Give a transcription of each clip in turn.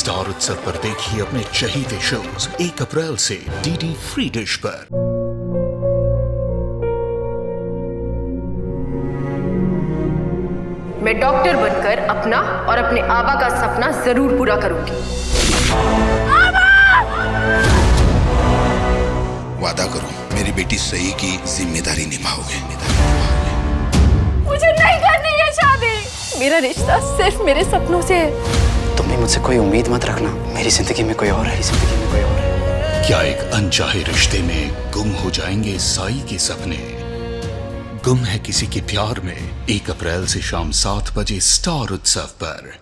Star उत्सव पर देखिए अपने चहीते शोज 1 अप्रैल से डीडी फ्री डिश पर। मैं डॉक्टर बनकर अपना और अपने आबा का सपना जरूर पूरा करूंगी। वादा करो मेरी बेटी सही की जिम्मेदारी निभाओगे। मुझे नहीं करनी है शादी। मेरा रिश्ता सिर्फ मेरे सपनों से है। तुम भी मुझसे कोई उम्मीद मत रखना। मेरी जिंदगी में कोई और है, जिंदगी में कोई और है। क्या एक अनचाहे रिश्ते में गुम हो जाएंगे साई के सपने? गुम है किसी के प्यार में 1 अप्रैल से शाम 7 बजे स्टार उत्सव पर।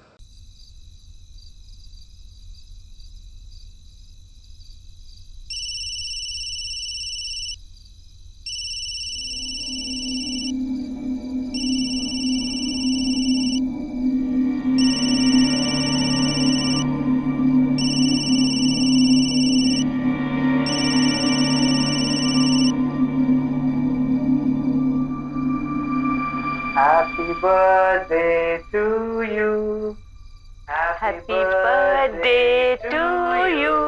Happy birthday to you. Happy birthday to you.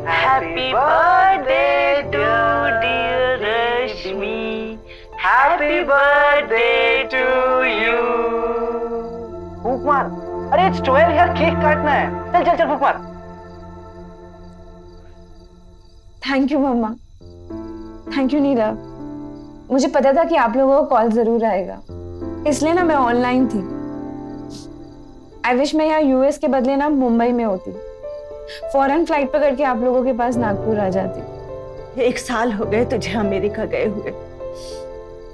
Happy birthday to dear Rashmi. Happy birthday to you. फूक मार। अरे it's 12 यार, केक काटना है। चल चल चल फूक मार। थैंक यू मम्मा। Thank you Nirav. मुझे पता था कि आप लोगों को कॉल जरूर आएगा, इसलिए ना मैं ऑनलाइन थी। आई विश मैं यहाँ यूएस के बदले ना मुंबई में होती। फौरन फ्लाइट पकड़ के आप लोगों के पास नागपुर आ जाती। 1 साल हो गए तुझे अमेरिका गए हुए।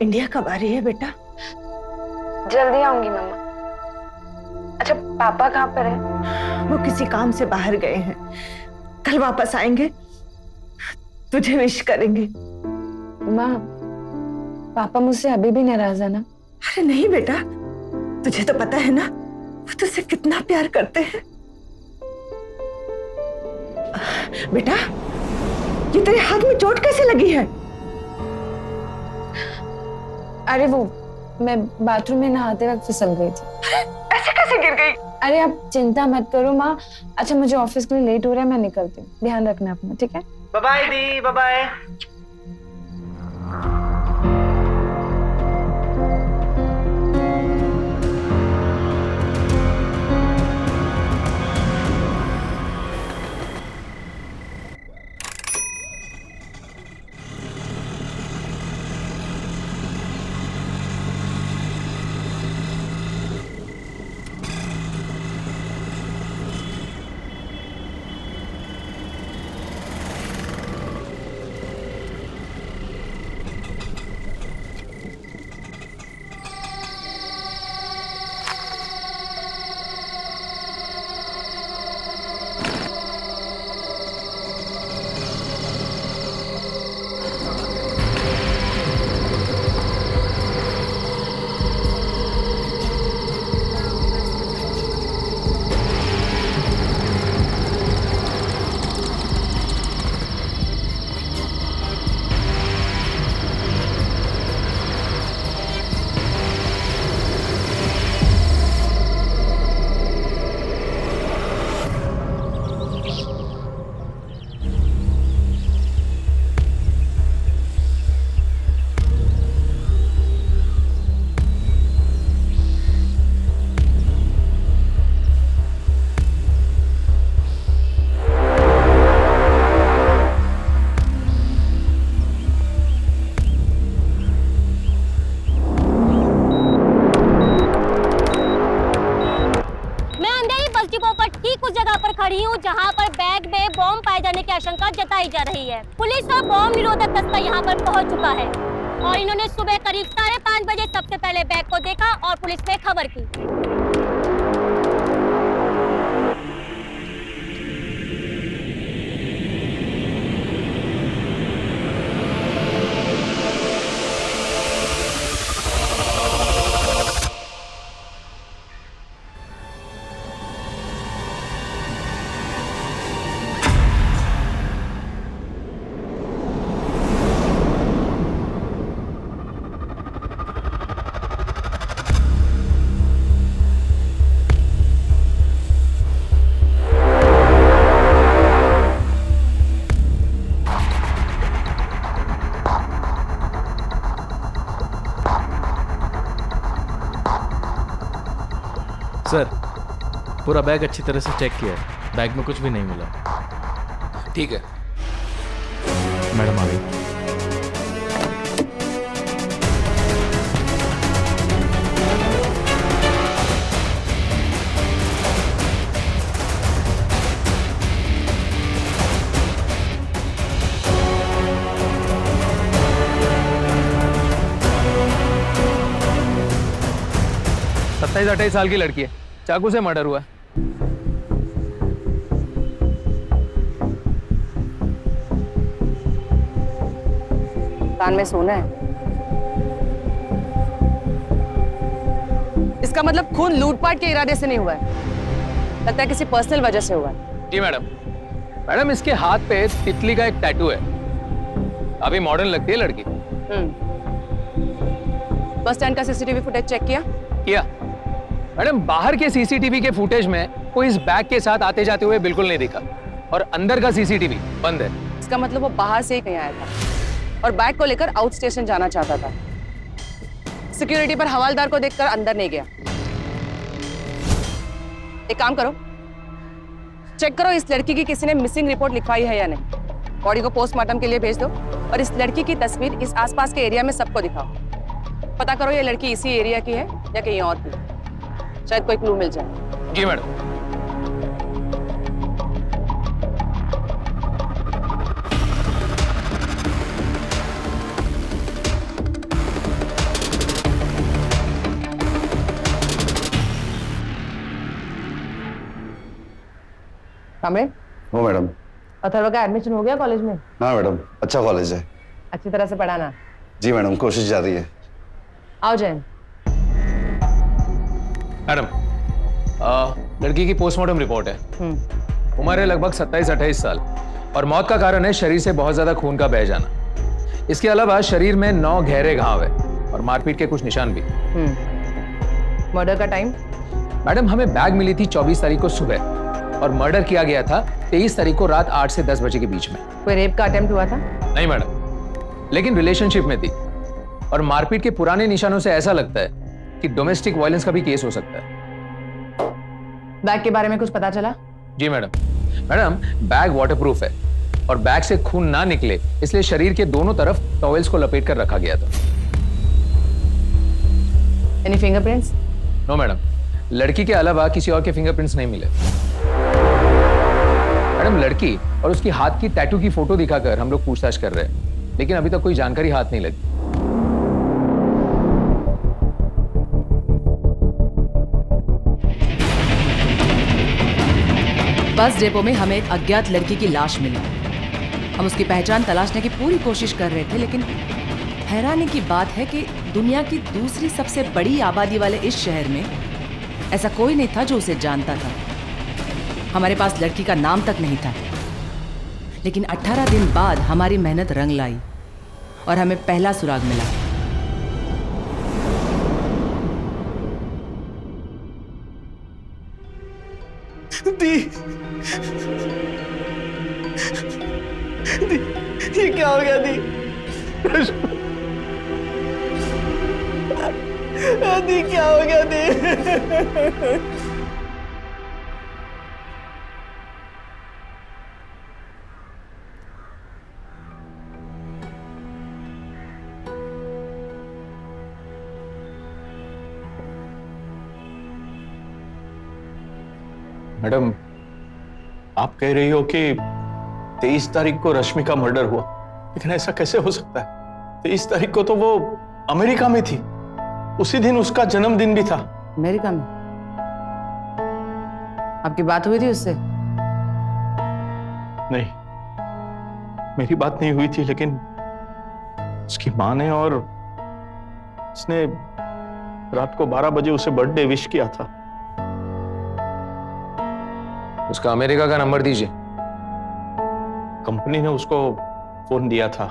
इंडिया कब आ रही है बेटा? जल्दी आऊंगी मम्मा। अच्छा पापा कहाँ पर है? वो किसी काम से बाहर गए हैं, कल वापस आएंगे, तुझे विश करेंगे। माँ, पापा मुझसे अभी भी नाराज है ना? अरे नहीं बेटा, तुझे तो पता है ना वो तुझसे कितना प्यार करते हैं। बेटा ये तेरे हाथ में चोट कैसे लगी है? अरे वो मैं बाथरूम में नहाते वक्त फिसल गई थी। ऐसे कैसे गिर गई? अरे आप चिंता मत करो माँ। अच्छा मुझे ऑफिस के लिए लेट हो रहा है, मैं निकलती हूँ। ध्यान रखना अपना, ठीक है? बाय बाय दी, बाय बाय। खड़ी हूँ जहाँ पर बैग में बॉम्ब पाए जाने की आशंका जताई जा रही है। पुलिस और बॉम्ब निरोधक दस्ता यहाँ पर पहुँच चुका है और इन्होंने सुबह करीब 5:30 बजे सबसे पहले बैग को देखा और पुलिस में खबर की। पूरा बैग अच्छी तरह से चेक किया है, बैग में कुछ भी नहीं मिला। ठीक है मैडम आ गई। सत्ताईस 28 साल की लड़की है, चाकू से मर्डर हुआ है। कान में सोना है। इसका मतलब खून लूटपाट के इरादे से नहीं हुआ है, लगता है किसी पर्सनल वजह से हुआ है। जी मैडम। मैडम इसके हाथ पे तितली का एक टैटू है, अभी मॉडर्न लगती है लड़की। बस स्टैंड का सीसीटीवी फुटेज चेक किया? मैडम बाहर के सीसीटीवी के फुटेज में कोई इस बैग के साथ आते जाते हुए बिल्कुल नहीं दिखा, और अंदर का सीसीटीवी बंद है। इसका मतलब वो बाहर से ही कहीं आया था और बैग को लेकर आउट स्टेशन जाना चाहता था। सिक्योरिटी पर हवालदार को देखकर अंदर नहीं गया। एक काम करो, चेक करो इस लड़की की किसी ने मिसिंग रिपोर्ट लिखवाई है या नहीं। बॉडी को पोस्टमार्टम के लिए भेज दो और इस लड़की की तस्वीर इस आसपास के एरिया में सबको दिखाओ। पता करो ये लड़की इसी एरिया की है या कहीं और की, शायद कोई क्लू मिल जाए। जी मैडम। कामरे? हो मैडम। अथर्व का एडमिशन हो गया कॉलेज में? हाँ मैडम, अच्छा कॉलेज है। अच्छी तरह से पढ़ाना। जी मैडम, कोशिश जारी है। आओ जैन। मैडम लड़की की पोस्टमार्टम रिपोर्ट है। उम्र है लगभग 27-28 साल और मौत का कारण है शरीर से बहुत ज्यादा खून का बह जाना। इसके अलावा शरीर में 9 गहरे घाव है और मारपीट के कुछ निशान भी। मर्डर का टाइम? मैडम हमें बैग मिली थी 24 तारीख को सुबह और मर्डर किया गया था 23 तारीख को रात 8 से 10 बजे के बीच में। कोई रेप का अटेम्प्ट हुआ था? नहीं मैडम, लेकिन रिलेशनशिप में थी और मारपीट के पुराने निशानों से ऐसा लगता है कि डोमेस्टिक वायलेंस का भी केस हो सकता है। बैग के बारे में कुछ पता चला? जी मैडम। मैडम बैग वाटरप्रूफ है और बैग से खून ना निकले इसलिए शरीर के दोनों तरफ टॉवेल्स को लपेट कर रखा गया था। Any fingerprints? नो मैडम, लड़की के अलावा किसी और के फिंगरप्रिंट्स नहीं मिले। मैडम लड़की और उसकी हाथ की टैटू की फोटो दिखाकर हम लोग पूछताछ कर रहे हैं, लेकिन अभी तक कोई जानकारी हाथ नहीं लगी। बस डिपो में हमें एक अज्ञात लड़की की लाश मिली। हम उसकी पहचान तलाशने की पूरी कोशिश कर रहे थे, लेकिन हैरानी की बात है कि दुनिया की दूसरी सबसे बड़ी आबादी वाले इस शहर में ऐसा कोई नहीं था जो उसे जानता था। हमारे पास लड़की का नाम तक नहीं था, लेकिन 18 दिन बाद हमारी मेहनत रंग लाई और हमें पहला सुराग मिला। दी, ये क्या हो गया दी? दी क्या हो गया दी? मैडम आप कह रही हो कि 23 तारीख को रश्मि का मर्डर हुआ, लेकिन ऐसा कैसे हो सकता है? 23 तारीख को तो वो अमेरिका में थी, उसी दिन उसका जन्मदिन भी था। अमेरिका में? आपकी बात हुई थी उससे? नहीं, मेरी बात नहीं हुई थी, लेकिन उसकी माँ ने और उसने रात को 12 बजे उसे बर्थडे विश किया था। उसका अमेरिका का नंबर दीजिए। कंपनी ने उसको फोन दिया था,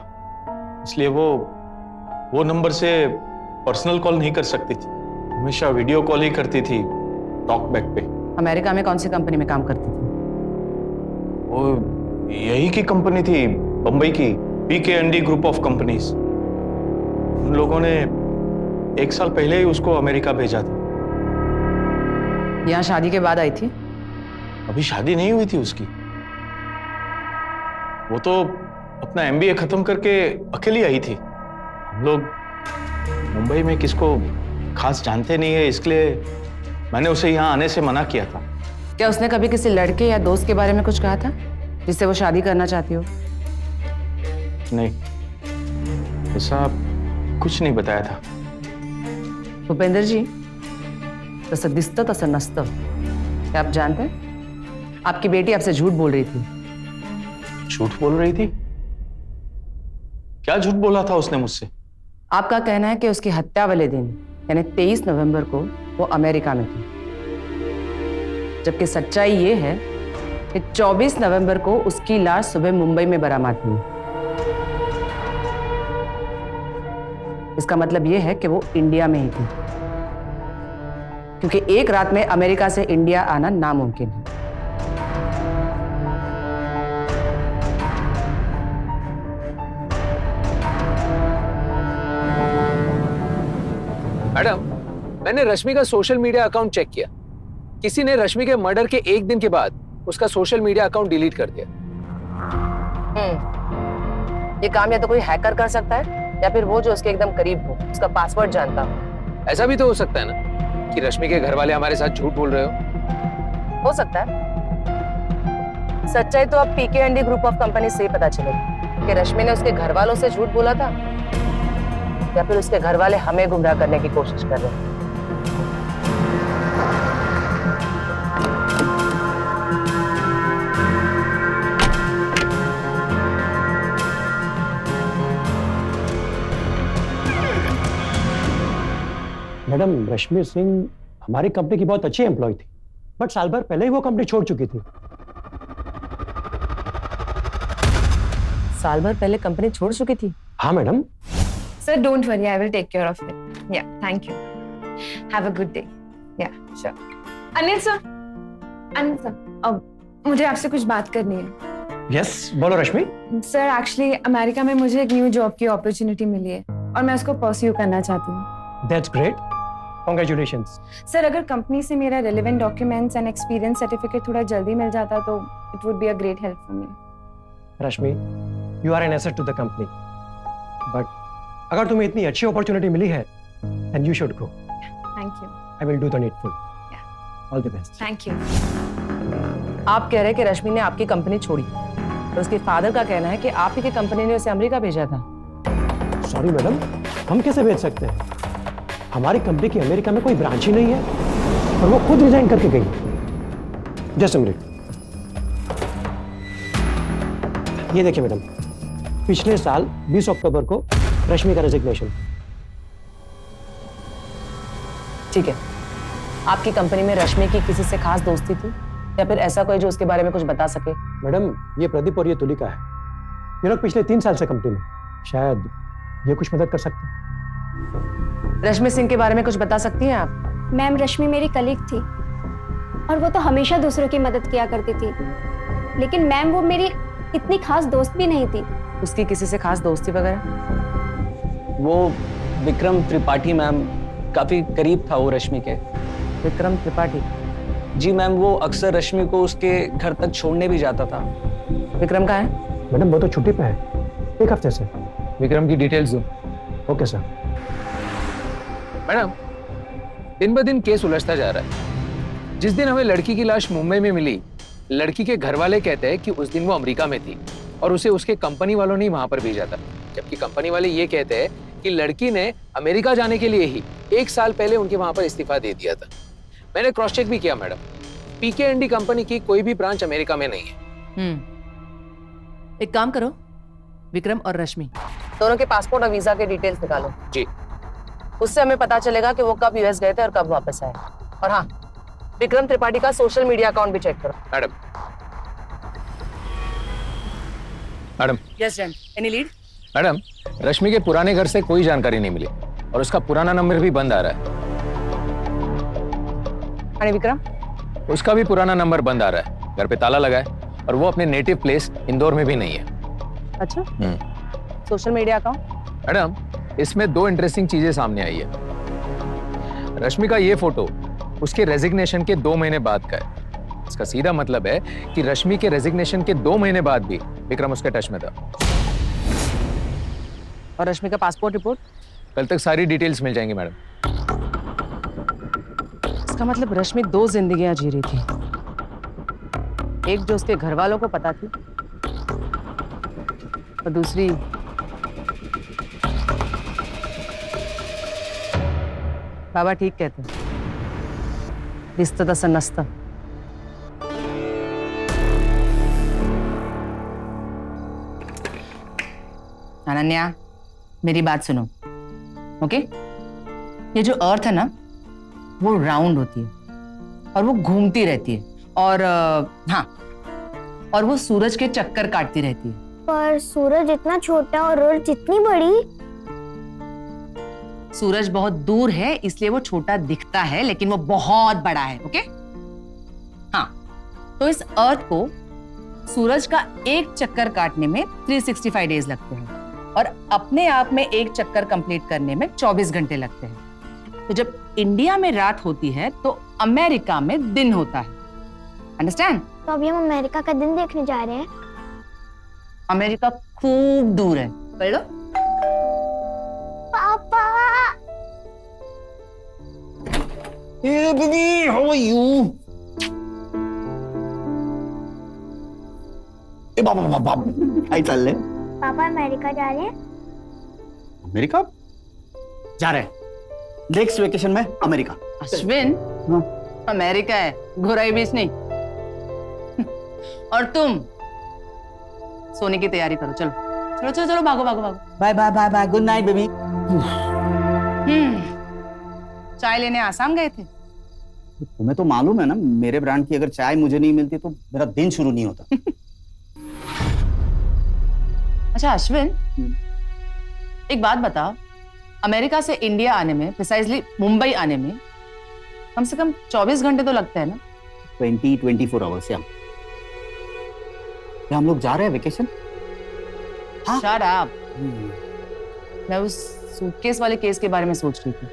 इसलिए वो नंबर से पर्सनल कॉल नहीं कर सकती थी, हमेशा वीडियो कॉल ही करती थी टॉक बैक पे। अमेरिका में कौन सी कंपनी में काम करती थी? वो यही की कंपनी थी, बंबई की PK&D ग्रुप ऑफ कंपनीज। उन लोगों ने 1 साल पहले ही उसको अमेरिका भेजा था। यहाँ शादी के बाद आई थी? अभी शादी नहीं हुई थी उसकी। वो तो अपना MBA खत्म करके अकेली आई थी। हम लोग मुंबई में किसको खास जानते नहीं है, इसलिए मैंने उसे यहाँ आने से मना किया था। क्या उसने कभी किसी लड़के या दोस्त के बारे में कुछ कहा था जिससे वो शादी करना चाहती हो? नहीं, ऐसा कुछ नहीं बताया था। भूपेंद्र जी, तसं दिसतं तसं नसतं, क्या आप जानते हैं? आपकी बेटी आपसे झूठ बोल रही थी। झूठ बोल रही थी? क्या झूठ बोला था उसने मुझसे? आपका कहना है कि उसकी हत्या वाले दिन यानी 23 नवंबर को वो अमेरिका में थी, जबकि सच्चाई ये है कि 24 नवंबर को उसकी लाश सुबह मुंबई में बरामद हुई। इसका मतलब ये है कि वो इंडिया में ही थी, क्योंकि एक रात में अमेरिका से इंडिया आना नामुमकिन है। मैडम, मैंने रश्मि का सोशल मीडिया अकाउंट चेक किया। किसी ने रश्मि के मर्डर के एक दिन के बाद उसका सोशल मीडिया अकाउंट डिलीट कर दिया। ये काम या तो कोई हैकर कर सकता है या फिर वो जो उसके एकदम करीब हो, उसका पासवर्ड जानता हो। ऐसा भी तो हो सकता है ना कि रश्मि के घर वाले हमारे साथ झूठ बोल रहे हो सकता है। सच्चाई तो अब PKND ग्रुप ऑफ कंपनी से पता चलेगी कि रश्मि ने उसके घर वालों से झूठ बोला था या फिर उसके घर वाले हमें गुमराह करने की कोशिश कर रहे हैं। मैडम, रश्मि सिंह हमारी कंपनी की बहुत अच्छी एम्प्लॉय थी, बट साल भर पहले ही वो कंपनी छोड़ चुकी थी। साल भर पहले कंपनी छोड़ चुकी थी? हाँ madam. Sir, don't worry, I will take care of it. Yeah, thank you. Have a good day. Yeah, sure. Anil sir, अब मुझे आपसे कुछ बात करनी है। यस, बोलो रश्मि। सर, एक्चुअली अमेरिका में मुझे एक न्यू जॉब की अपॉर्चुनिटी मिली है और मैं उसको परस्यू करना चाहती हूँ। That's great. Congratulations. सर, अगर कंपनी से मेरा relevant documents and experience certificate थोड़ा जल्दी मिल जाता तो it would be a great help for me. Rashmi, you are an asset to the company. But अगर तुम्हें इतनी अच्छी अपॉर्चुनिटी मिली है, then you should go. Thank you. I will do the needful. All the best. Thank you. आप कह रहे हैं कि रश्मि ने आपकी कंपनी छोड़ी, तो उसके फादर का कहना है कि आप ही की कंपनी ने उसे अमेरिका भेजा था। सॉरी मैडम, हम कैसे भेज सकते हैं? हमारी कंपनी की अमेरिका में कोई ब्रांच ही नहीं है और वो खुद रिजाइन करके गई। Just a minute. ये देखिए मैडम, पिछले साल 20 अक्टूबर को रश्मि का रेजिग्नेशन। ठीक है, आपकी कंपनी में रश्मि की किसी से खास दोस्ती थी या फिर ऐसा कोई जो उसके बारे में कुछ बता सके? मैडम, ये प्रदीप और ये तुलिका है। ये लोग पिछले 3 साल से कंपनी में, शायद ये कुछ मदद कर सकते हैं। रश्मि सिंह के बारे में कुछ बता सकती हैं आप? मैम, रश्मि मेरी कलीग थी और वो तो हमेशा दूसरों की मदद किया करती थी, लेकिन मैम वो मेरी इतनी खास दोस्त भी नहीं थी। उसकी किसी से खास दोस्ती वगैरह? वो विक्रम त्रिपाठी मैम, काफी करीब था वो रश्मि के। विक्रम त्रिपाठी? जी मैम, वो अक्सर रश्मि को उसके घर तक छोड़ने भी जाता था। विक्रम कहाँ है? मैडम, वो तो छुट्टी पे है, 1 हफ्ते से। विक्रम की डिटेल्स दो। Okay sir. मैडम, दिन ब दिन केस उलझता जा रहा है। जिस दिन हमें लड़की की लाश मुंबई में मिली, लड़की के घर वाले कहते हैं कि उस दिन वो अमेरिका में थी और उसे उसके कंपनी वालों ने वहां पर भेजा था, जबकि कंपनी वाले ये कहते हैं कि लड़की ने अमेरिका जाने के लिए ही 1 साल पहले उनके वहां पर इस्तीफा दे दिया था। मैंने क्रॉस चेक भी किया मैडम, PKND कंपनी की कोई भी ब्रांच अमेरिका में नहीं है। एक काम करो, विक्रम और रश्मि दोनों के पासपोर्ट और वीजा के डिटेल्स निकालो। जी। उससे हमें पता चलेगा कि वो कब US गए थे और कब वापस आए। और हाँ, विक्रम त्रिपाठी का सोशल मीडिया अकाउंट भी चेक करो। Madam. Madam. Yes Jain, any lead? Madam, Rashmi के पुराने घर से कोई जानकारी नहीं मिली और उसका पुराना नंबर भी बंद आ रहा है। अरे विक्रम? उसका भी पुराना नंबर बंद आ रहा है, घर पे ताला लगा है और वो अपने नेटिव प्लेस इंदौर में भी नहीं है। अच्छा। Social media account? मैडम, इसमें 2 इंटरेस्टिंग चीजें सामने आई है। रश्मि का ये फोटो उसके रेजिग्नेशन के 2 महीने बाद का है इसका सीधा मतलब है कि रश्मि के रेजिग्नेशन के 2 महीने बाद भी विक्रम उसके टच में था। और रश्मि का पासपोर्ट रिपोर्ट? कल तक सारी डिटेल्स मिल जाएंगी मैडम। इसका मतलब रश्मि 2 जिंदगियां जी रही थी, एक जो उसके घर वालों को पता थी और दूसरी बाबा ठीक कहते हैं, रिश्ता तसा नसता। अनन्या, मेरी बात सुनो, ओके? ये जो अर्थ है ना, वो राउंड होती है और वो घूमती रहती है और हाँ, और वो सूरज के चक्कर काटती रहती है। पर सूरज इतना छोटा और अर्थ इतनी बड़ी। सूरज बहुत दूर है इसलिए वो छोटा दिखता है, लेकिन वो बहुत बड़ा है, ओके? हाँ, तो इस अर्थ को सूरज का एक चक्कर काटने में 365 डेज लगते हैं और अपने आप में एक चक्कर कंप्लीट करने में 24 घंटे लगते हैं। तो जब इंडिया में रात होती है तो अमेरिका में दिन होता है। अंडरस्टैंड? तो अभी हम अमेरिका का दिन देखने जा रहे हैं। अमेरिका खूब दूर है, पढ़ लो। पापा। Hey baby, how are you? ए बाबा काय चाललंय? पापा अमेरिका जा रहे हैं। अमेरिका जा रहे हैं नेक्स्ट वेकेशन में अमेरिका। अश्विन, अमेरिका है, घोराई बीच नहीं। और तुम सोने की तैयारी करो, चलो चलो चलो चलो, भागो भागो भागो। Bye bye bye bye, good night baby. चाय लेने आसाम गए थे? तुम्हें तो मालूम है ना, मेरे ब्रांड की अगर चाय मुझे नहीं मिलती तो मेरा दिन शुरू नहीं होता। अच्छा अश्विन, एक बात बताओ, अमेरिका से इंडिया आने में, प्रिसाइजली मुंबई आने में कम से कम 24 घंटे तो लगते हैं ना? 24 आवर्स। या हम लोग जा रहे हैं वेकेशन। हाँ? Shut up. मैं उस सूटकेस वाले केस के बारे में सोच रही थी।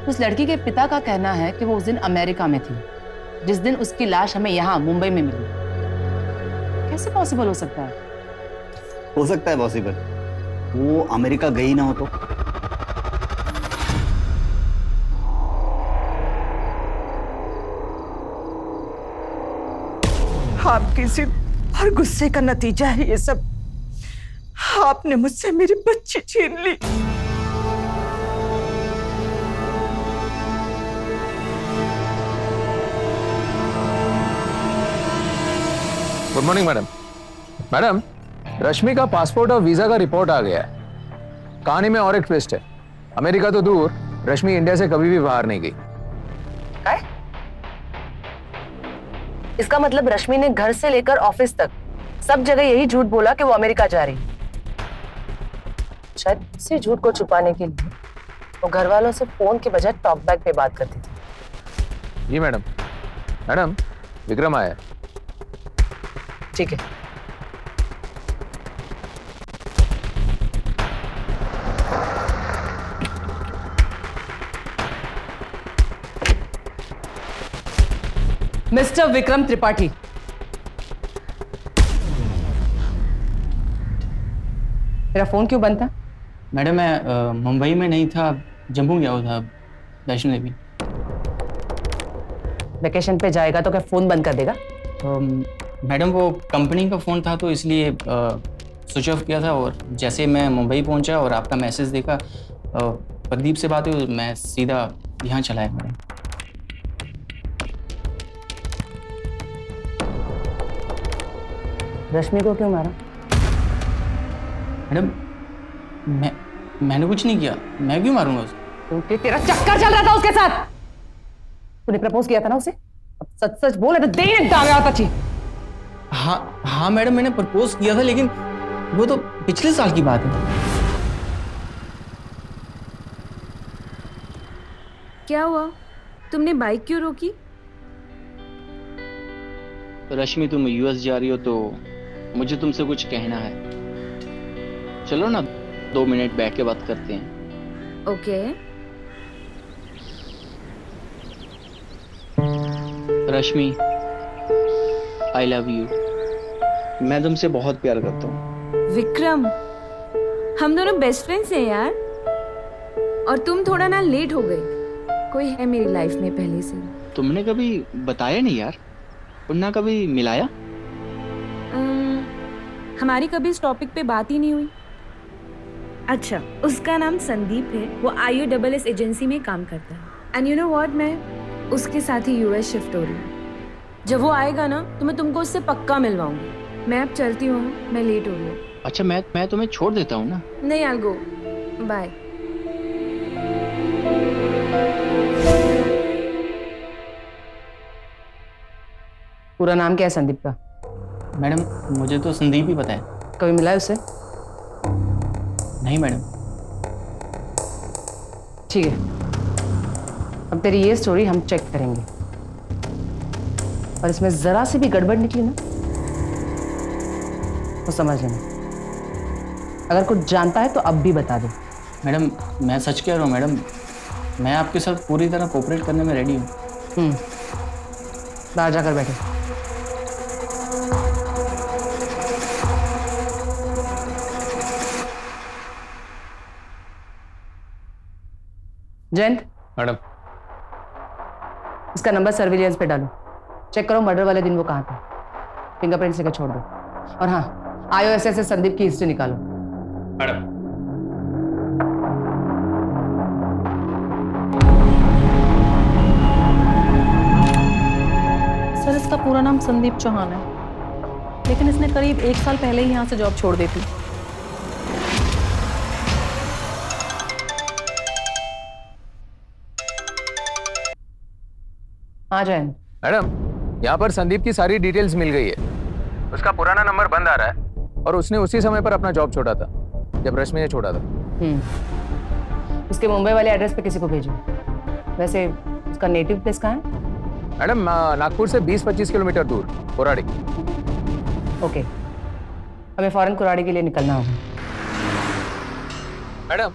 उस लड़की के पिता का कहना है कि वो उस दिन अमेरिका में थी जिस दिन उसकी लाश हमें यहाँ मुंबई में मिली। कैसे पॉसिबल हो सकता है? हो सकता है पॉसिबल, वो अमेरिका गई ना हो तो। आपकी जिद और गुस्से का नतीजा है ये सब। आपने मुझसे मेरी बच्ची छीन ली। Good morning madam. Madam, Rashmi का पासपोर्ट और वीजा का रिपोर्ट आ गया है। कहानी में और एक ट्विस्ट है। अमेरिका तो दूर, रश्मि इंडिया से कभी भी बाहर नहीं गई। इसका मतलब रश्मि ने घर से लेकर ऑफिस तक सब जगह यही झूठ बोला कि वो अमेरिका जा रही है। शायद इसी झूठ को छुपाने के लिए वो घर वालों से फोन के बजाय टॉकबैक पे बात करती थी। जी मैडम। मैडम, विक्रम आया है। ठीक है। मिस्टर विक्रम त्रिपाठी, मेरा फोन क्यों बंद था? मैडम मैं मुंबई में नहीं था, जम्मू गया हुआ था वैष्णो देवी। वेकेशन पे जाएगा तो क्या फोन बंद कर देगा? मैडम वो कंपनी का फ़ोन था तो इसलिए स्विच ऑफ किया था, और जैसे मैं मुंबई पहुंचा और आपका मैसेज देखा, प्रदीप से बात हुई, मैं सीधा यहाँ चला आया मैडम। रश्मि को क्यों मारा? मैडम मैंने कुछ नहीं किया, मैं क्यों मारूंगा उसे? क्योंकि तेरा चक्कर चल रहा था उसके साथ। तूने प्रपोज किया था ना उसे? अब सच सच बोल, तो दे अच्छी। हाँ मैडम, मैंने प्रपोज किया था, लेकिन वो तो पिछले साल की बात है। क्या हुआ? तुमने बाइक क्यों रोकी? तो रश्मि, तुम यूएस जा रही हो तो मुझे तुमसे कुछ कहना है। चलो ना 2 मिनट बैठ के बात करते हैं। Okay. Rashmi, I love you. मैं तुमसे बहुत प्यार करता हूँ। विक्रम, हम दोनों बेस्ट फ्रेंड्स हैं यार। और तुम थोड़ा ना लेट हो गए। कोई है मेरी लाइफ में पहले से। तुमने कभी बताया नहीं यार, और ना कभी मिलाया। हमारी कभी इस टॉपिक पे बात ही नहीं हुई। अच्छा, उसका नाम संदीप है। वो IUSS एजेंसी में काम करता है। एंड यू नो व्हाट, मैं उसके साथ ही US शिफ्ट हो रही हूँ। जब वो आएगा ना तो मैं तुमको उससे पक्का मिलवाऊंगी। मैं अब चलती हूँ, मैं लेट हो रही हूँ। अच्छा, मैं तुम्हें छोड़ देता हूँ ना। नहीं, I'll go. बाय। पूरा नाम क्या है संदीप का? मैडम, मुझे तो संदीप ही पता है। कभी मिला है उससे? नहीं मैडम। ठीक है, अब तेरी ये स्टोरी हम चेक करेंगे, और इसमें जरा सी भी गड़बड़ निकली ना तो समझ लेना। अगर कुछ जानता है तो अब भी बता दे। मैडम, मैं सच कह रहा हूँ मैडम, मैं आपके साथ पूरी तरह कोऑपरेट करने में रेडी हूँ। बाहर जाकर बैठे। जयंत, मैडम, इसका नंबर सर्विलियंस पे डालो। चेक करो मर्डर वाले दिन वो कहाँ था। फिंगरप्रिंट लेकर छोड़ दो। और हाँ, IOSS से संदीप की हिस्ट्री निकालो। मैडम। सर, इसका पूरा नाम संदीप चौहान है, लेकिन इसने करीब 1 साल पहले ही यहाँ से जॉब छोड़ दी थी। हाँ जयंत। मैडम, यहाँ पर संदीप की सारी डिटेल्स मिल गई है। उसका पुराना नंबर बंद आ रहा है और उसने उसी समय पर अपना जॉब छोड़ा था जब रश्मि ने छोड़ा था। उसके मुंबई वाले एड्रेस पे किसी को भेजो। वैसे उसका नेटिव प्लेस कहाँ है? मैडम, नागपुर से 20-25 किलोमीटर दूर, कुराड़ी। ओके, हमें फौरन कुराड़ी के लिए निकलना होगा। मैडम,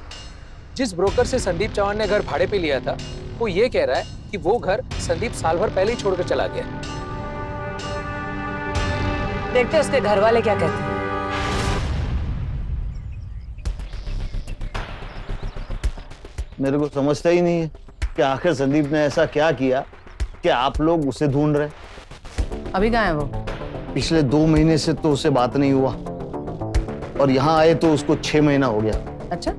जिस ब्रोकर से संदीप चौहान ने घर भाड़े पे लिया था, वो ये कह रहा है कि वो घर संदीप साल भर पहले ही छोड़कर चला गया। देखते हैं उसके घर वाले क्या कहते हैं। मेरे को समझता ही नहीं है कि आखिर संदीप ने ऐसा क्या किया कि आप लोग उसे ढूंढ रहे। अभी कहाँ है वो? पिछले 2 महीने से तो उससे बात नहीं हुआ, और यहाँ आए तो उसको 6 महीना हो गया। अच्छा,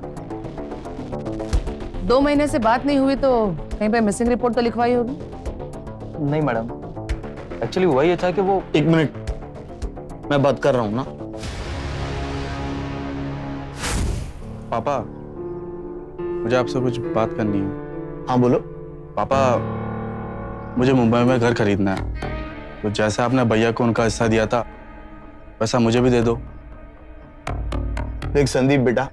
2 महीने से बात नहीं हुई तो कहीं पे मिसिंग रिपोर्ट तो लिखवाई होगी? नहीं मैडम, एक्चुअली हुआ ये था कि वो। 1 मिनट, मैं बात कर रहा हूँ ना। पापा, मुझे आपसे कुछ बात करनी है। हाँ बोलो। पापा, मुझे मुंबई में घर खरीदना है, तो जैसे आपने भैया को उनका हिस्सा दिया था वैसा मुझे भी दे दो। देख संदीप बेटा,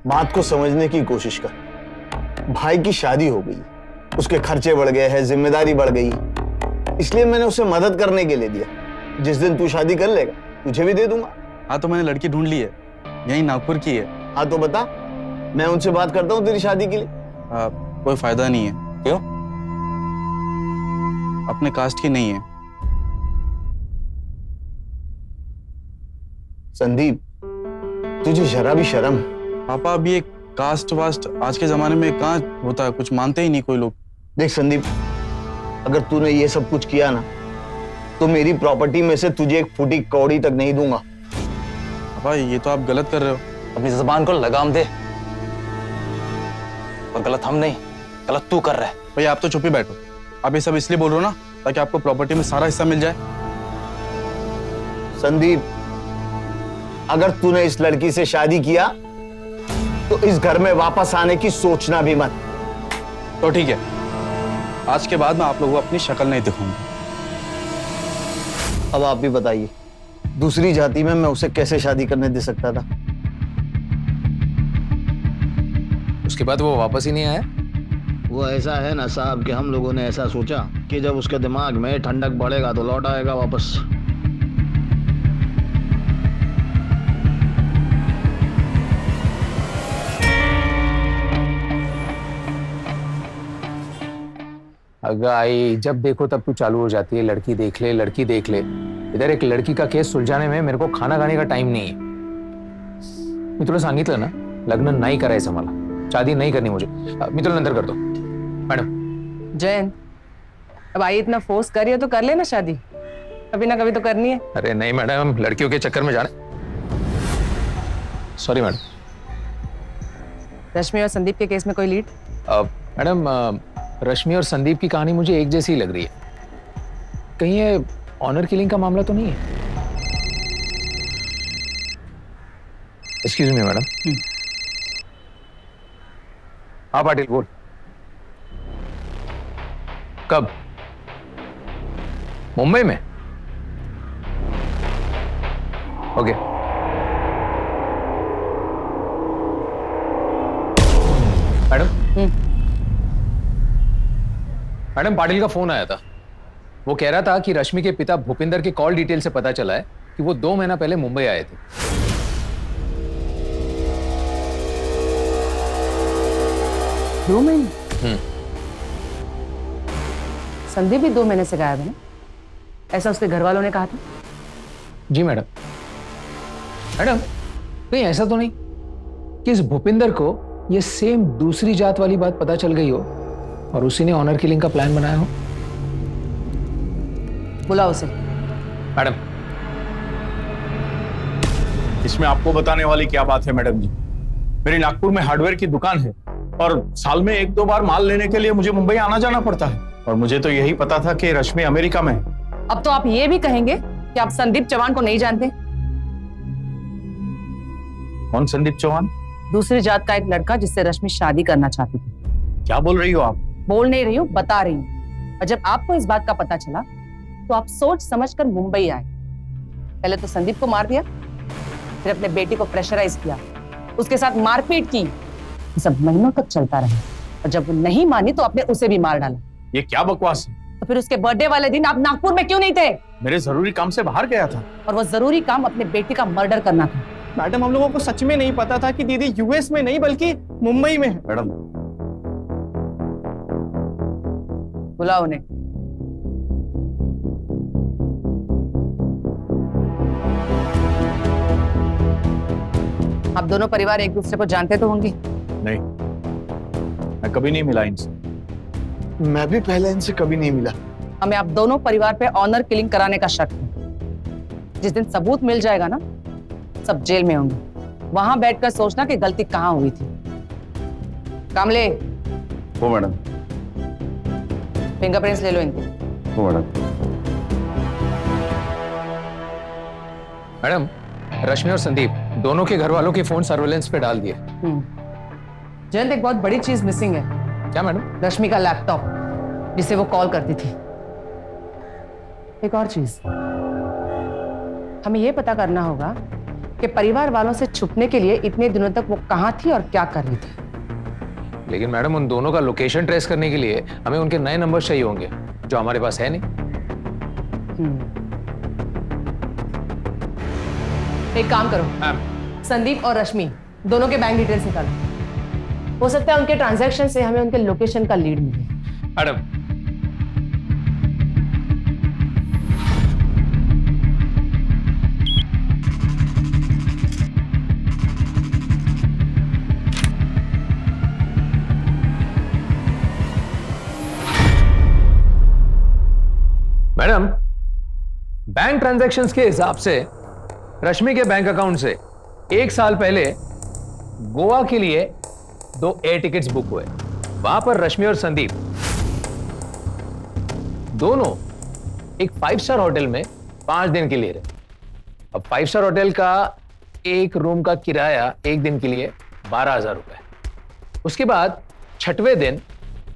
बात को समझने की कोशिश कर। भाई की शादी हो गई, उसके खर्चे बढ़ गए हैं, जिम्मेदारी बढ़ गई, इसलिए मैंने उसे मदद करने के लिए दिया। जिस दिन तू शादी कर लेगा तुझे भी दे दूंगा। हाँ, तो मैंने लड़की ढूंढ ली है, यही नागपुर की है। हाँ तो बता, मैं उनसे बात करता हूँ तेरी शादी के लिए। कोई फायदा नहीं है। क्यों? अपने कास्ट की नहीं है। संदीप, तुझे जरा भी शर्म? पापा, अभी एक कास्ट वास्ट आज के जमाने में कहाँ होता है, कुछ मानते ही नहीं कोई लोग। देख संदीप, अगर तूने ये सब कुछ किया ना तो मेरी प्रॉपर्टी में से तुझे एक फूटी कौड़ी तक नहीं दूंगा। पापा, ये तो आप गलत कर रहे हो। अपनी जुबान को लगाम दे। और गलत हम नहीं, गलत तू कर रहा है। भैया, आप तो चुप ही बैठो। आप ये सब इसलिए बोल रहे हो ना ताकि आपको प्रॉपर्टी में सारा हिस्सा मिल जाए। संदीप, अगर तूने इस लड़की से शादी किया तो इस घर में वापस आने की सोचना भी मत। तो ठीक है, आज के बाद मैं आप लोगों को अपनी शक्ल नहीं दिखाऊंगा। अब आप भी बताइए, दूसरी जाति में मैं उसे कैसे शादी करने दे सकता था? उसके बाद वो वापस ही नहीं आया। वो ऐसा है ना साहब कि हम लोगों ने ऐसा सोचा कि जब उसके दिमाग में ठंडक बढ़ेगा तो लौट आएगा वापस। अगाई जब देखो तब तू चालू हो जाती है, लड़की देख ले, लड़की देख ले। इधर एक लड़की का केस सुलझाने में मेरे को खाना खाने का टाइम नहीं है। मी तुला सांगितलं ना, लग्न नाही करायचं मला, शादी नहीं करनी मुझे। मी तुला नंतर करतो मैडम। जयंत, अब आई इतना फोर्स कर रही है तो कर लेना शादी, कभी ना कभी तो करनी है। अरे नहीं मैडम, लड़कियों के चक्कर में जाने। Sorry madam. रश्मि और संदीप के केस में कोई लीड? मैडम, रश्मि और संदीप की कहानी मुझे एक जैसी ही लग रही है। कहीं ये ऑनर किलिंग का मामला तो नहीं है? Excuse me madam. हाँ पाटिल बोल। कब? मुंबई में? ओके। मैडम, मैडम पाटिल का फोन आया था। वो कह रहा था कि रश्मि के पिता भूपिंदर के कॉल डिटेल से पता चला है कि वो 2 महीना पहले मुंबई आए थे। दो महीने? संदीप भी 2 महीने से गायब है ना, ऐसा उसके घर वालों ने कहा था। जी मैडम। मैडम, कहीं ऐसा तो नहीं कि इस भूपिंदर को ये सेम दूसरी जात वाली बात पता चल गई हो और उसी ने ऑनर किलिंग का प्लान बनाया हो? बुलाओ उसे। मैडम, इसमें आपको बताने वाली क्या बात है मैडम जी? मेरी नागपुर में हार्डवेयर की दुकान है और साल में 1-2 बार माल लेने के लिए मुझे मुंबई आना जाना पड़ता है, और मुझे तो यही पता था कि रश्मि अमेरिका में है। अब तो आप ये भी कहेंगे कि आप संदीप चौहान को नहीं जानते? कौन संदीप चौहान? दूसरी जात का एक लड़का जिससे रश्मि शादी करना चाहती थी। क्या बोल रही हो आप? बोल नहीं रही हूँ, बता रही हूँ। और जब आपको इस बात का पता चला तो आप सोच समझकर मुंबई आए। पहले तो संदीप को मार दिया, फिर अपने बेटी को प्रेशराइज किया, उसके साथ मारपीट की। सब महीनों तक चलता रहा और जब वो नहीं मानी तो आपने उसे भी मार डाला। ये क्या बकवास है? तो फिर उसके बर्थडे वाले दिन आप नागपुर में क्यों नहीं थे? मेरे जरूरी काम से बाहर गया था। और वो जरूरी काम अपने बेटी का मर्डर करना था। मैडम, हम लोगों को सच में नहीं पता था कि दीदी यूएस में नहीं बल्कि मुंबई में है। मैडम, बुलाओ उन्हें। आप दोनों परिवार एक दूसरे को जानते तो होंगे? नहीं, मैं कभी नहीं मिला इनसे। मैं भी पहले इनसे कभी नहीं मिला। हमें आप दोनों परिवार पे ऑनर किलिंग कराने का शक है। जिस दिन सबूत मिल जाएगा ना, सब जेल में होंगे। वहां बैठकर सोचना कि गलती कहां हुई थी। कामले, वो मैडम। फिंगरप्रिंट्स ले लो इनके। वो मैडम। मैडम, रश्मि और संदीप दोनों के घर वालों के फोन सर्वेलेंस पे डाल दिए। जयंत, एक बहुत बड़ी चीज मिसिंग है। क्या मैडम? रश्मि का लैपटॉप, जिसे वो कॉल करती थी। एक और चीज, हमें यह पता करना होगा कि परिवार वालों से छुपने के लिए इतने दिनों तक वो कहां थी और क्या कर रही थी। लेकिन मैडम, उन दोनों का लोकेशन ट्रेस करने के लिए हमें उनके नए नंबर चाहिए होंगे, जो हमारे पास है नहीं। एक काम करो, संदीप और रश्मि दोनों के बैंक डिटेल्स निकालो। हो सकता है उनके ट्रांजैक्शन से हमें उनके लोकेशन का लीड मिले। मैडम, मैडम, बैंक ट्रांजैक्शंस के हिसाब से रश्मि के बैंक अकाउंट से 1 साल पहले गोवा के लिए 2 एयर टिकट्स बुक हुए। वहां पर रश्मि और संदीप दोनों एक 5 स्टार होटल में 5 दिन के लिए रहे। अब 5 स्टार होटल का एक रूम का किराया एक दिन के लिए 12,000 रुपए। उसके बाद 6वें दिन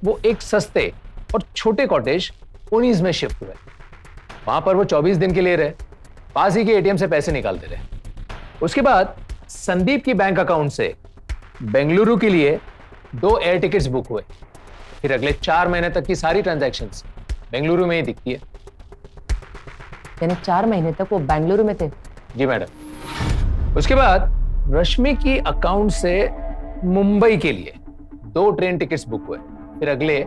वो एक सस्ते और छोटे कॉटेज उनीज में शिफ्ट हुए। वहां पर वो 24 दिन के लिए रहे, पास ही के एटीएम से पैसे निकालते रहे। उसके बाद संदीप की बैंक अकाउंट से बेंगलुरु के लिए 2 एयर टिकट्स बुक हुए। फिर अगले 4 महीने तक की सारी ट्रांजैक्शंस बेंगलुरु में ही दिखती है। यानी 4 महीने तक वो बेंगलुरु में थे? जी मैडम। उसके बाद रश्मि की अकाउंट से मुंबई के लिए 2 ट्रेन टिकट्स बुक हुए। फिर अगले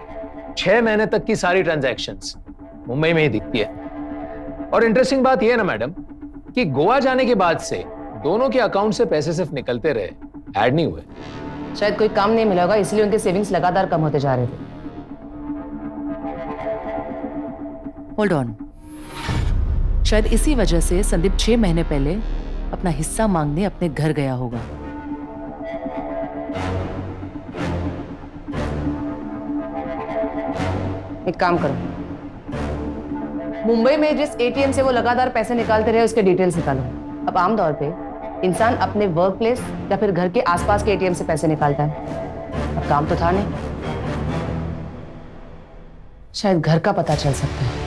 6 महीने तक की सारी ट्रांजैक्शंस मुंबई में ही दिखती है। और इंटरेस्टिंग बात यह है ना मैडम कि गोवा जाने के बाद से दोनों के अकाउंट से पैसे सिर्फ निकलते रहे, ऐड नहीं हुए। शायद कोई काम नहीं मिला होगा, इसलिए उनके सेविंग्स लगातार कम होते जा रहे थे। होल्ड ऑन, शायद इसी वजह से संदीप 6 महीने पहले अपना हिस्सा मांगने अपने घर गया होगा। एक काम करो, मुंबई में जिस एटीएम से वो लगातार पैसे निकालते रहे उसके डिटेल्स निकालो। अब आमतौर पे इंसान अपने वर्क प्लेस या फिर घर के आसपास के एटीएम से पैसे निकालता है। अब काम तो था नहीं, शायद घर का पता चल सकता है।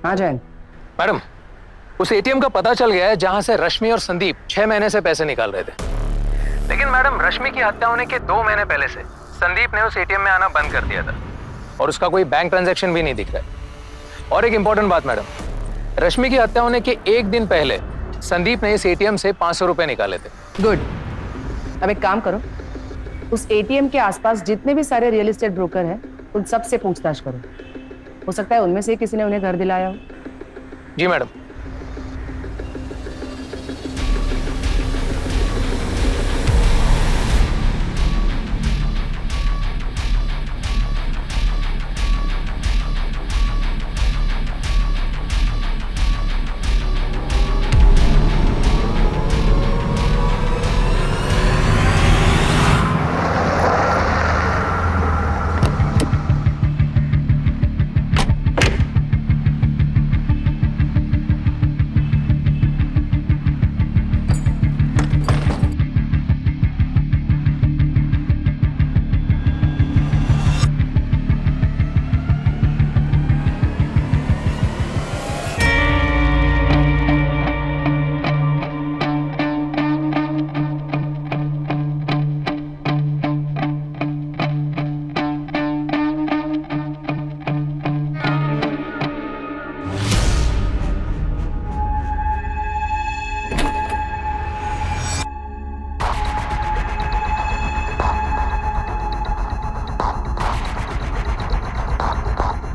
हाँ जैन। मैडम, उस एटीएम का पता चल गया है जहां से रश्मि और संदीप 6 महीने से पैसे निकाल रहे थे। लेकिन मैडम, रश्मि की हत्या होने के 2 महीने पहले से संदीप ने उस एटीएम में आना बंद कर दिया था और उसका कोई बैंक ट्रांजैक्शन भी नहीं दिख रहा है। और एक इंपॉर्टेंट बात मैडम, रश्मि की हत्या होने के 1 दिन पहले संदीप ने इस एटीएम से 500 रुपए निकाले थे। गुड। अब एक काम करो, उस एटीएम के आसपास जितने भी सारे रियल एस्टेट ब्रोकर हैं उन सब से पूछताछ करो। हो सकता है उनमें से किसी ने उन्हें घर दिलाया हो। जी madam.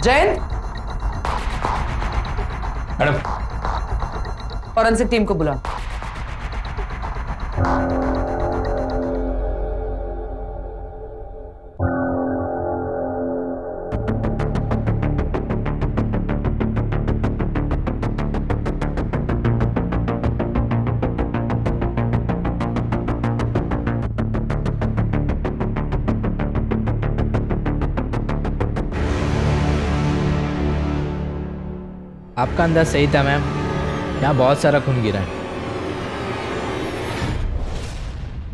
Jain, madam, forensic team को बुलाओ। आपका अंदाज सही था मैम, यहाँ बहुत सारा खून गिरा है।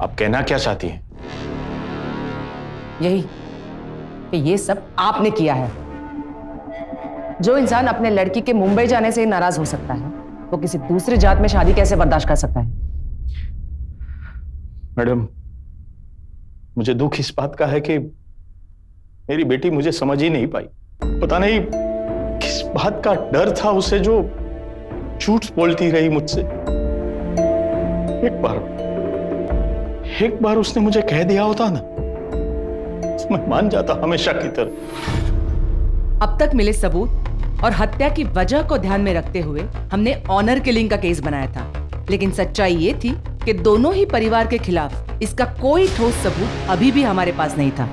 आप कहना क्या चाहती हैं? यही कि ये सब आपने किया है। जो इंसान अपने लड़की के मुंबई जाने से नाराज हो सकता है वो किसी दूसरी जात में शादी कैसे बर्दाश्त कर सकता है? मैडम, मुझे दुख इस बात का है कि मेरी बेटी मुझे समझ ही नहीं पाई। पता नहीं किस बात का डर था उसे जो झूठ बोलती रही मुझसे। एक बार उसने मुझे कह दिया होता ना तो मैं मान जाता हमेशा की तरह। अब तक मिले सबूत और हत्या की वजह को ध्यान में रखते हुए हमने ऑनर किलिंग का केस बनाया था, लेकिन सच्चाई ये थी कि दोनों ही परिवार के खिलाफ इसका कोई ठोस सबूत अभी भी हमारे पास नहीं था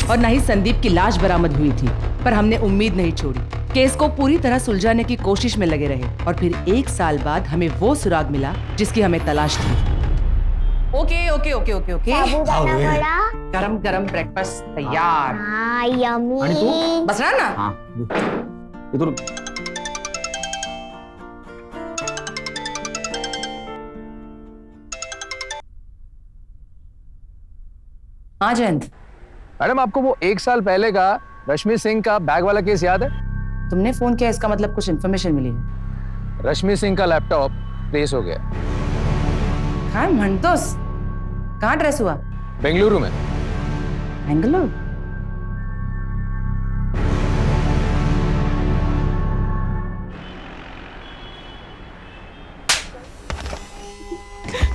और न ही संदीप की लाश बरामद हुई थी। पर हमने उम्मीद नहीं छोड़ी, केस को पूरी तरह सुलझाने की कोशिश में लगे रहे और फिर 1 साल बाद हमें वो सुराग मिला जिसकी हमें तलाश थी। Okay okay okay okay okay, गरम गरम ब्रेकफास्ट तैयार। हाँ, यम्मी। बस रहा ना? हाँ, इधर। हाँ जयंत। मैडम, आपको वो 1 साल पहले का रश्मि सिंह का बैग वाला केस याद है? तुमने फोन किया, इसका मतलब कुछ इन्फॉर्मेशन मिली है? रश्मि सिंह का लैपटॉप ट्रेस हो गया। कहाँ म्हणतोस? कहाँ ट्रेस हुआ? बेंगलुरु में। बेंगलुरु?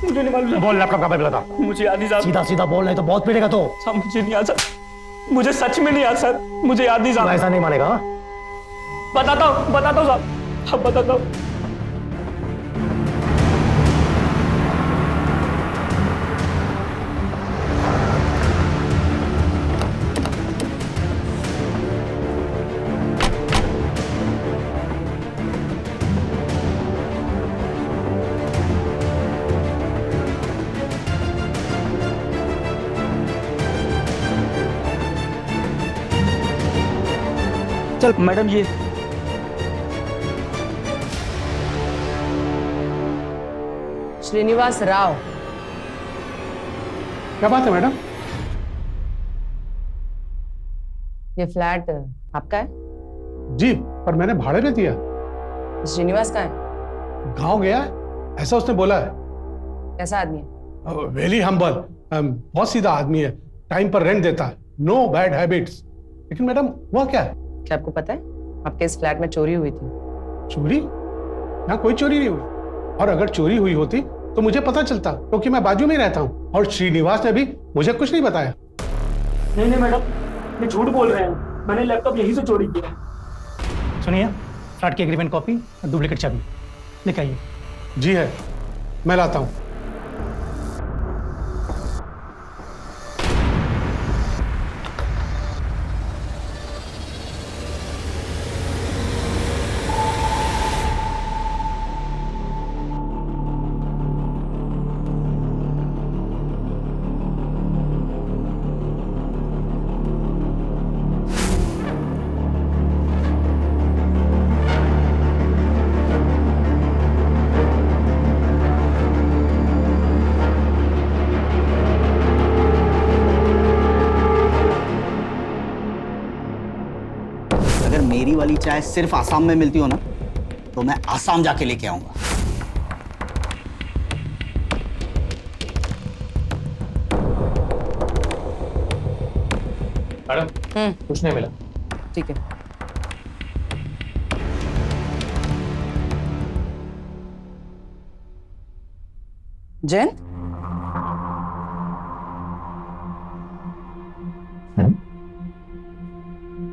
मुझे नहीं मालूम। बोल लैपटॉप कहाँ पे मिला था? मुझे याद नहीं साहब। सीधा सीधा बोल, नहीं तो बहुत पीटेगा तो। साहब मुझे नहीं याद सर, मुझे सच में नहीं याद सर, मुझे याद नहीं साहब। ऐसा नहीं मानेगा। बताता हूँ साहब, अब बताता हूँ। चल मैडम ये श्रीनिवास राव। क्या बात है मैडम? ये फ्लैट आपका है? जी, पर मैंने भाड़े पे दिया। श्रीनिवास का है? गांव गया है, ऐसा उसने बोला है। कैसा आदमी है? वेरी हम्बल, बहुत सीधा आदमी है, टाइम पर रेंट देता है, नो बैड हैबिट्स। लेकिन मैडम हुआ क्या है? क्या आपको पता है आपके इस फ्लैट में चोरी हुई थी? चोरी? यहाँ कोई चोरी नहीं हुई, और अगर चोरी हुई होती तो मुझे पता चलता, क्योंकि मैं बाजू में रहता हूँ, और श्रीनिवास ने भी मुझे कुछ नहीं बताया। नहीं मैडम, ये झूठ बोल रहे हैं, मैंने लैपटॉप यहीं से चोरी किया। सुनिए, फ्लैट की एग्रीमेंट कॉपी और डुप्लीकेट चाबी लेके आइए। जी है, मैं लाता हूँ। मेरी वाली चाय सिर्फ आसाम में मिलती हो ना, तो मैं आसाम जाके लेके आऊंगा। मैडम कुछ नहीं मिला। ठीक है। जयंत,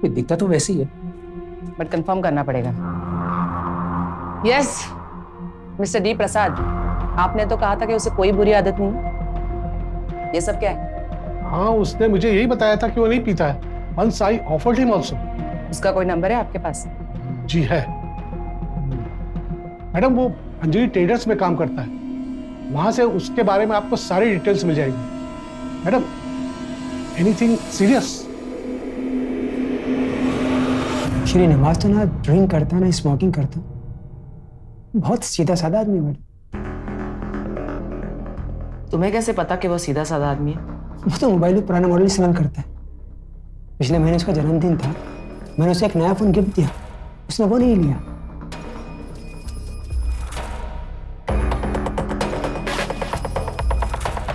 दिखता तो वैसे ही है, बट कंफर्म करना पड़ेगा। यस मिस्टर डी प्रसाद, आपने तो कहा था कि उसे कोई बुरी आदत नहीं। ये सब क्या है? हाँ, उसने मुझे यही बताया था कि वो नहीं पीता है। Once I offered him also. उसका कोई नंबर है आपके पास? जी है मैडम, वो अंजलि ट्रेडर्स में काम करता है, वहां से उसके बारे में आपको सारी डिटेल्स मिल जाएगी। Madam, anything serious? श्रीनिवास तो ना ड्रिंक करता ना स्मोकिंग करता, बहुत सीधा साधा आदमी मैडम। तुम्हें कैसे पता कि वो सीधा साधा आदमी है? वो तो मोबाइल में पुराना मॉडल इस्तेमाल करता है। पिछले महीने उसका जन्मदिन था, मैंने उसे एक नया फोन गिफ्ट दिया, उसने वो नहीं लिया।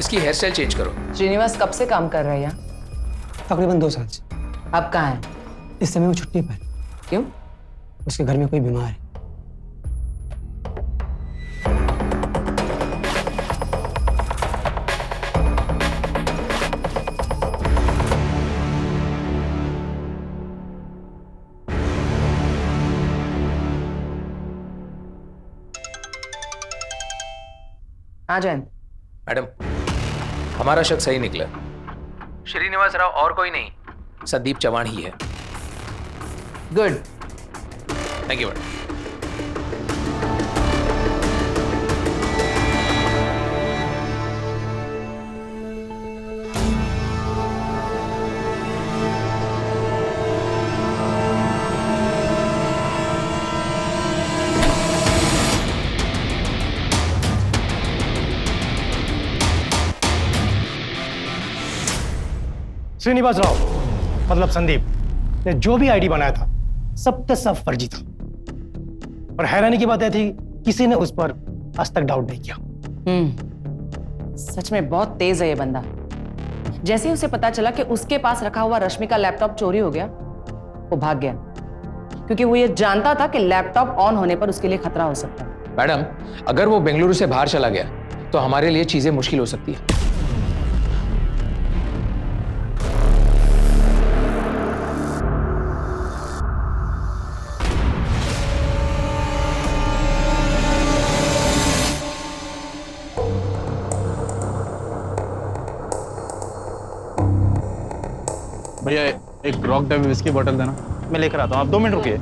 इसकी हेयर स्टाइल चेंज करो। श्रीनिवास कब से काम कर रहा है यहाँ? तकरीबन 2 साल से। अब कहाँ है? इस समय वो छुट्टी पर। क्यों? उसके घर में कोई बीमार है। हाँ जयंत। मैडम, हमारा शक सही निकला। श्रीनिवास राव और कोई नहीं, संदीप चौहान ही है। Good, thank you madam. Srinivas Rao मतलब संदीप ने जो भी आईडी बनाया था सब के सब फर्जी था, और हैरानी की बात यह थी किसी ने उस पर आज तक डाउट नहीं किया। सच में बहुत तेज है ये बंदा। जैसे ही उसे पता चला कि उसके पास रखा हुआ रश्मि का लैपटॉप चोरी हो गया, वो भाग गया, क्योंकि वो ये जानता था कि लैपटॉप ऑन होने पर उसके लिए खतरा हो सकता है। मैडम, अगर वो बेंगलुरु से बाहर चला गया तो हमारे लिए चीजें मुश्किल हो सकती है। भैया एक रॉक डेविल विस्की बॉटल देना। मैं लेकर आता हूँ, आप 2 मिनट रुकिए।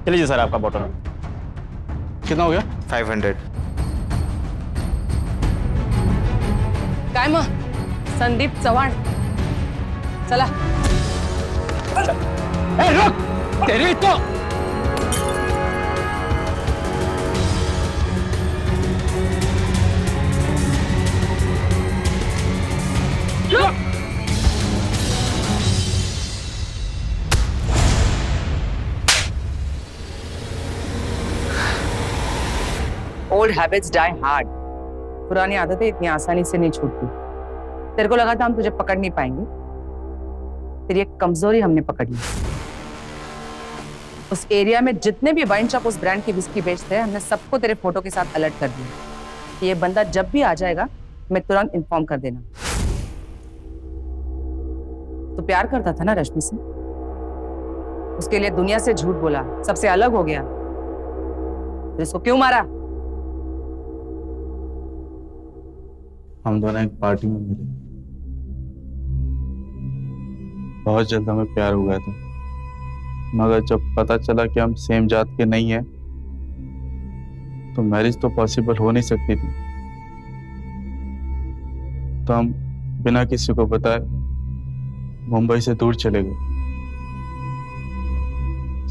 चलिए सर, आपका बॉटल। कितना हो गया? 500। काय मग संदीप चव्हाण, चला। रुक, तेरी तो ओल्ड हैबिट्स डाई हार्ड। पुरानी आदतें इतनी आसानी से नहीं छूटती। तेरे को लगा था हम तुझे पकड़ नहीं पाएंगे, तेरी एक कमजोरी हमने पकड़ ली। उस एरिया में जितने भी वाइन शॉप उस ब्रांड की विस्की बेचते हैं, हमने सबको तेरे फोटो के साथ अलर्ट कर दिया कि ये बंदा जब भी आ जाएगा मैं तुरंत इन्फॉर्म कर देना। तो प्यार करता था ना रश्मि से, उसके लिए दुनिया से झूठ बोला, सबसे अलग हो गया, फिर इसको क्यों मारा? हम दोनों एक पार्टी में मिले, बहुत जल्द हमें प्यार हो गया था, मगर जब पता चला कि हम सेम जात के नहीं हैं, तो मैरिज तो पॉसिबल हो नहीं सकती थी। तो हम बिना किसी को बताए मुंबई से दूर चले गए।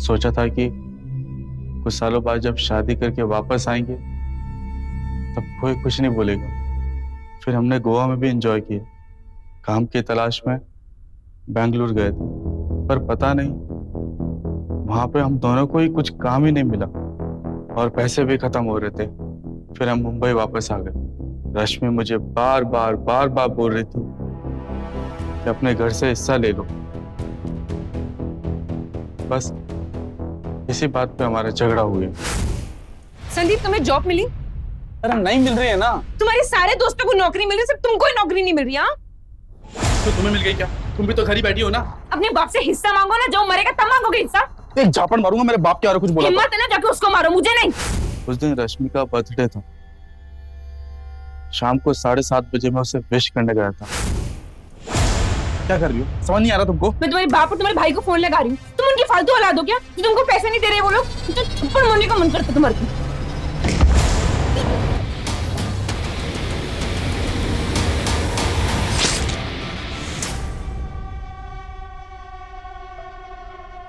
सोचा था कि कुछ सालों बाद जब शादी करके वापस आएंगे तब कोई कुछ नहीं बोलेगा। फिर हमने गोवा में भी एंजॉय किया, काम की तलाश में बेंगलुरु गए थे, पर पता नहीं वहां पे हम दोनों को ही कुछ काम ही नहीं मिला और पैसे भी खत्म हो रहे थे। फिर हम मुंबई वापस आ गए। रश्मि मुझे बार बार बोल रही थी कि अपने घर से हिस्सा ले लो। बस इसी बात पे हमारा झगड़ा हो गया। संदीप, तुम्हें जॉब मिली? अरे नहीं मिल रही है ना। तुम्हारे सारे दोस्तों को नौकरी मिल रही, सिर्फ तुमको ही नौकरी नहीं मिल रही। हाँ, तो तुम्हें मिल गई क्या? तुम भी तो घर ही बैठी हो ना। अपने बाप से हिस्सा मांगो ना, जो मरेगा तब मांगोगे हिस्सा। एक झापड़ मारूंगा, मेरे बाप के और कुछ बोला। हिम्मत है ना, जाके उसको मारो, मुझे नहीं। उस दिन रश्मि का बर्थडे था, शाम को 7:30 बजे मैं उसे विश करने गया था। क्या कर रही हो? समझ नहीं आ रहा तुमको? मैं तुम्हारे बाप और तुम्हारे भाई को फोन लगा रही हूँ। तुम उनकी फालतू औलाद हो क्या? जो तुमको पैसे नहीं दे रहे वो लोग, तो थप्पड़ मारने का मन करता तुम्हारे को।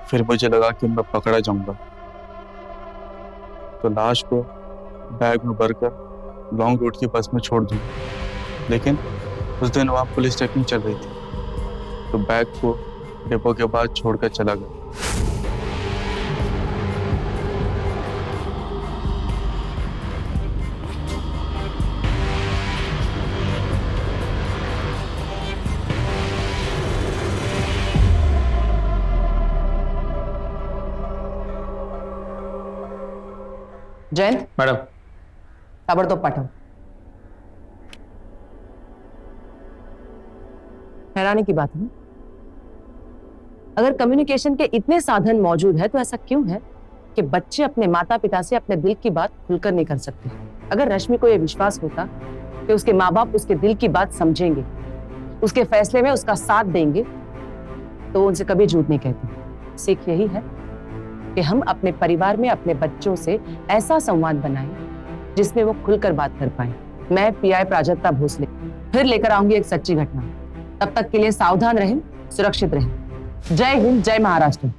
फिर मुझे लगा कि मैं पकड़ा जाऊंगा, तो लाश को बैग में भरकर लॉन्ग रूट की बस में छोड़ दूं। लेकिन उस दिन वहां पुलिस चेकिंग चल रही थी, तो बैग को डिपो के बाद छोड़कर चला गया। जयंत मैडम, ताबड़तोब पाठव। हैरानी की बात है, अगर कम्युनिकेशन के इतने साधन मौजूद है तो ऐसा क्यों है कि बच्चे अपने माता पिता से अपने दिल की बात खुलकर नहीं कर सकते? अगर रश्मि को यह विश्वास होता कि उसके माँ बाप उसके दिल की बात समझेंगे, उसके फैसले में उसका साथ देंगे, तो वो उनसे कभी झूठ नहीं कहती। सीख यही है कि हम अपने परिवार में अपने बच्चों से ऐसा संवाद बनाएं जिसमें वो खुलकर बात कर पाए। मैं पीआई प्राजक्ता भोसले फिर लेकर आऊंगी एक सच्ची घटना। तब तक के लिए सावधान रहें, सुरक्षित रहें। जय हिंद, जय महाराष्ट्र।